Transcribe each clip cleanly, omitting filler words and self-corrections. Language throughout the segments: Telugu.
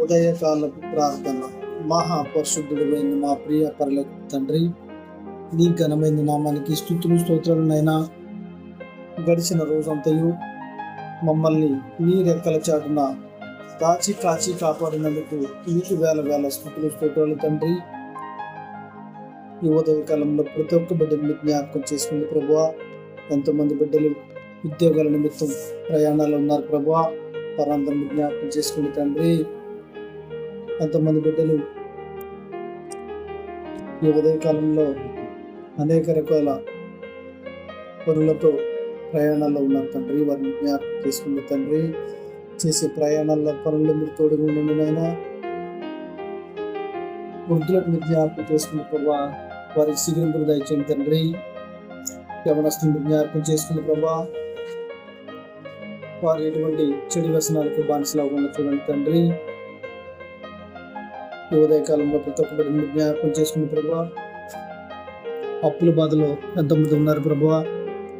ఉదయకాలపు ప్రార్థన. మహాపరిశుద్ధుడైన మా ప్రియ పరలోక తండ్రి, నీ ఘనమైన నామానికి స్తుతులు స్తోత్రాలనైనా. గడిచిన రోజంతయు మమ్మల్ని నీ రెక్కల చాటున కాచి కాపాడినందుకు నీకు వేల వేల స్తుతులు స్తోత్రాలు తండ్రి. ఈ ఉదయకాలంలో ప్రతి ఒక్క బిడ్డని జ్ఞాపకం చేసుకుంది ప్రభువా. ఎంతోమంది బిడ్డలు ఉద్యోగాల నిమిత్తం ప్రయాణాలు ఉన్నారు ప్రభువా, వారందరిని జ్ఞాపకం చేసుకుంది తండ్రి. ఎంతమంది బిడ్డలు ఈ ఉదయకాలంలో అనేక రకాల పనులతో ప్రయాణాల్లో ఉన్నారు తండ్రి, వారిని జ్ఞాపకం చేసుకుంది తండ్రి. చేసే ప్రయాణాల్లో పనుల్లో మీరు తోడుగా ఉండండి నాయన. వృద్ధులకు మీరు జ్ఞాపకం చేసుకున్న ప్రభా, వారికి సిగ్గులు దయచేయండి తండ్రి. యవనస్తులను జ్ఞాపకం చేసుకున్న ప్రభా, వారు ఎటువంటి చెడు వ్యసనాలకు బానిసలు అవ్వకుండా చూడండి తండ్రి. ఈ ఉదయకాలంలో ప్రతి ఒక్క బిడ్డను జ్ఞాపకం చేసుకున్న ప్రభా, అప్పుల బాధలో ఎంతమంది ఉన్నారు ప్రభా,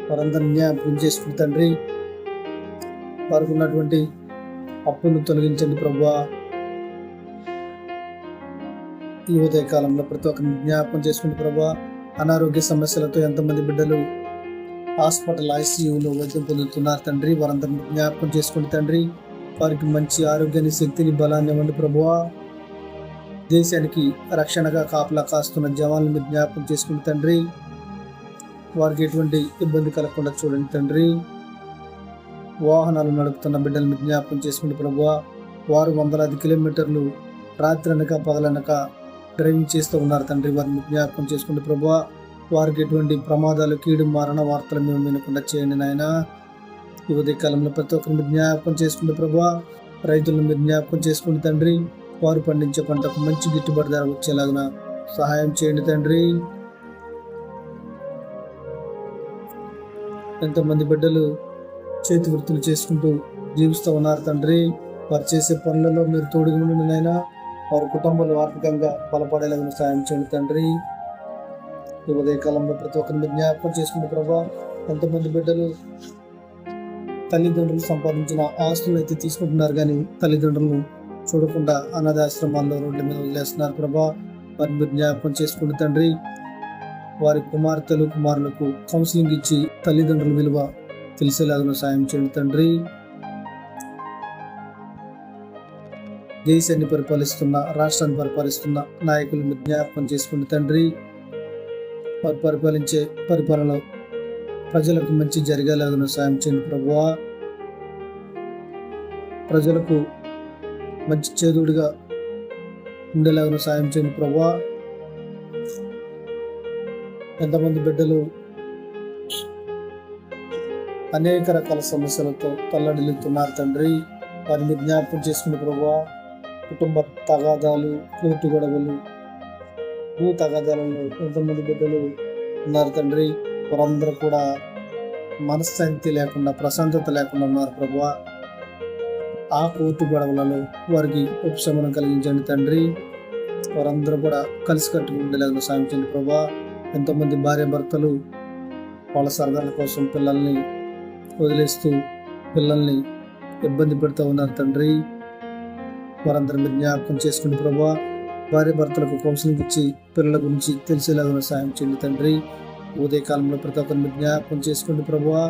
వారందరినీ జ్ఞాపకం చేసుకుని తండ్రి. వారికి ఉన్నటువంటి అప్పులను తొలగించండి ప్రభా. ఈ ఉదయకాలంలో ప్రతి ఒక్కరిని జ్ఞాపకం చేసుకుని ప్రభా, అనారోగ్య సమస్యలతో ఎంతమంది బిడ్డలు హాస్పిటల్ ICUలో వైద్యం పొందుతున్నారు తండ్రి, వారందరినీ జ్ఞాపకం చేసుకుని తండ్రి. వారికి మంచి ఆరోగ్యాన్ని, శక్తిని, బలాన్ని ఇవ్వండి ప్రభువా. దేశానికి రక్షణగా కాపలా కాస్తున్న జవాన్లు మీరు జ్ఞాపకం చేసుకుని తండ్రి, వారికి ఎటువంటి ఇబ్బంది కలగకుండా చూడండి తండ్రి. వాహనాలు నడుపుతున్న బిడ్డలు మీరు జ్ఞాపకం చేసుకుని ప్రభువా, వారు వందలాది కిలోమీటర్లు రాత్రి అనక పగలనక డ్రైవింగ్ చేస్తూ ఉన్నారు తండ్రి, వారిని జ్ఞాపకం చేసుకుని ప్రభువా. వారికి ఎటువంటి ప్రమాదాలు, కీడు, మరణ వార్తలు మేము వినకుండా చేయండి నాయన. ఈ ఉదయకాలంలో ప్రతి ఒక్కరిని జ్ఞాపకం చేసుకుంటే ప్రభువా, రైతులను మీరు జ్ఞాపకం చేసుకుని తండ్రి. వారు పండించే పంటకు మంచి గిట్టుబాటు ధర వచ్చేలాగా సహాయం చేయండి తండ్రి. ఎంతమంది బిడ్డలు చేతి వృత్తులు చేసుకుంటూ జీవిస్తూ ఉన్నారు తండ్రి, వారు చేసే పనులలో మీరు తోడుగా ఉండండి నాయనా. వారి కుటుంబాలు ఆర్థికంగా బలపడేలాగా సహాయం చేయండి తండ్రి. ఈ ఉదయకాలంలో ప్రతి ఒక్కరిని జ్ఞాపకం చేసుకుంటే ప్రభా, ఎంతమంది బిడ్డలు తల్లిదండ్రులు సంపాదించిన ఆస్తులు అయితే తీసుకుంటున్నారు, కానీ తల్లిదండ్రులను చూడకుండా అనాథాశ్రమాల్లో రోడ్ల మీద వదిలేస్తున్నారు ప్రభా, వారిని మీరు జ్ఞాపకం చేసుకుంటే తండ్రి. వారి కుమార్తెలు, కుమారులకు కౌన్సిలింగ్ ఇచ్చి తల్లిదండ్రుల విలువ తెలిసేలాగా సాయం చేయండి తండ్రి. దేశాన్ని పరిపాలిస్తున్న, రాష్ట్రాన్ని పరిపాలిస్తున్న నాయకులు మీరు జ్ఞాపకం చేసుకుంటే తండ్రి. వారు పరిపాలించే పరిపాలన ప్రజలకు మంచి జరిగేలాగా సాయం చేయండి ప్రభువా. ప్రజలకు మంచి చేదుడిగా ఉండేలాగా సాయం చేయండి ప్రభువా. ఎంతమంది బిడ్డలు అనేక రకాల సమస్యలతో తల్లడిల్లుతున్నారు తండ్రి, వారిని జ్ఞాపకం చేసుకుని ప్రభువా. కుటుంబ తగాదాలు, కోర్టు గొడవలు, భూ తగాదాలలో ఎంతమంది బిడ్డలు ఉన్నారు తండ్రి, వారందరూ కూడా మనశ్శాంతి లేకుండా, ప్రశాంతత లేకుండా ఉన్నారు ప్రభువా. ఆ కోర్టు గొడవలలో వారికి ఉపశమనం కలిగించండి తండ్రి. వారందరూ కూడా కలిసికట్టుగా ఉండేలాగా సాయం చేయండి ప్రభువా. ఎంతోమంది భార్య భర్తలు వాళ్ళ సరదాల కోసం పిల్లల్ని వదిలేస్తూ పిల్లల్ని ఇబ్బంది పెడుతూ ఉన్నారు తండ్రి, వారందరూ మీరు జ్ఞాపకం చేసుకుని ప్రభువా. భార్య భర్తలకు కౌన్సిలింగ్ ఇచ్చి పిల్లల గురించి తెలిసేలాగా సాయం చేయండి తండ్రి. ఉదయకాలంలో ప్రతి ఒక్కరిని జ్ఞాపకం చేసుకోండి ప్రభువా.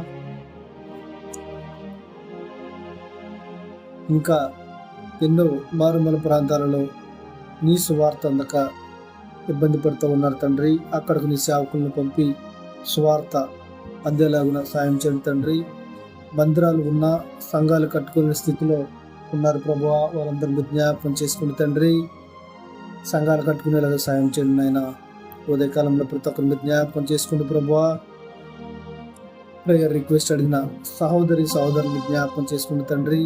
ఇంకా ఎన్నో మారుమూల ప్రాంతాలలో నీ సువార్త అందక ఇబ్బంది పడుతూ ఉన్నారు తండ్రి, అక్కడికి నీ సేవకులను పంపి సువార్త అందేలాగున సాయం చేయండి తండ్రి. మందిరాలు ఉన్న, సంఘాలు కట్టుకునే స్థితిలో ఉన్నారు ప్రభువా, వారందరినీ జ్ఞాపకం చేసుకోండి తండ్రి. సంఘాలు కట్టుకునేలాగా సాయం చేయండి నాయన. ఉదయకాలంలో ప్రతి ఒక్కరిని జ్ఞాపకం చేసుకోండి ప్రభువా. ప్రేయర్ రిక్వెస్ట్ అడిగిన సహోదరుని జ్ఞాపకం చేసుకోండి తండ్రి.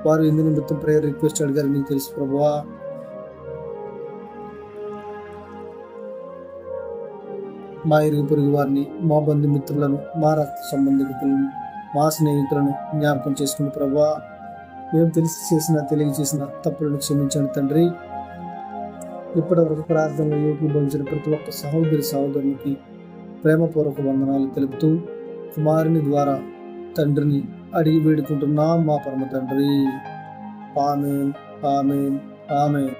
వారు ఎందు నిమిత్తం ప్రేయర్ రిక్వెస్ట్ అడిగారు నీకు తెలుసు ప్రభువా. మా ఇరుగు పొరుగు వారిని, మా బంధుమిత్రులను, మా రక్త సంబంధికులను, మా స్నేహితులను జ్ఞాపకం చేసుకుని ప్రభువా. మేము తెలియజేసిన తప్పులను క్షమించండి తండ్రి. ఇప్పటివరకు ప్రార్థనలో ఏకీభవించిన ప్రతి ఒక్క సహోదరునికి ప్రేమపూర్వక వందనాలు తెలుపుతూ కుమారుని ద్వారా తండ్రిని అడిగి వేడుకుంటున్నాం మా పరమ తండ్రి. ఆమేన్, ఆమేన్, ఆమేన్.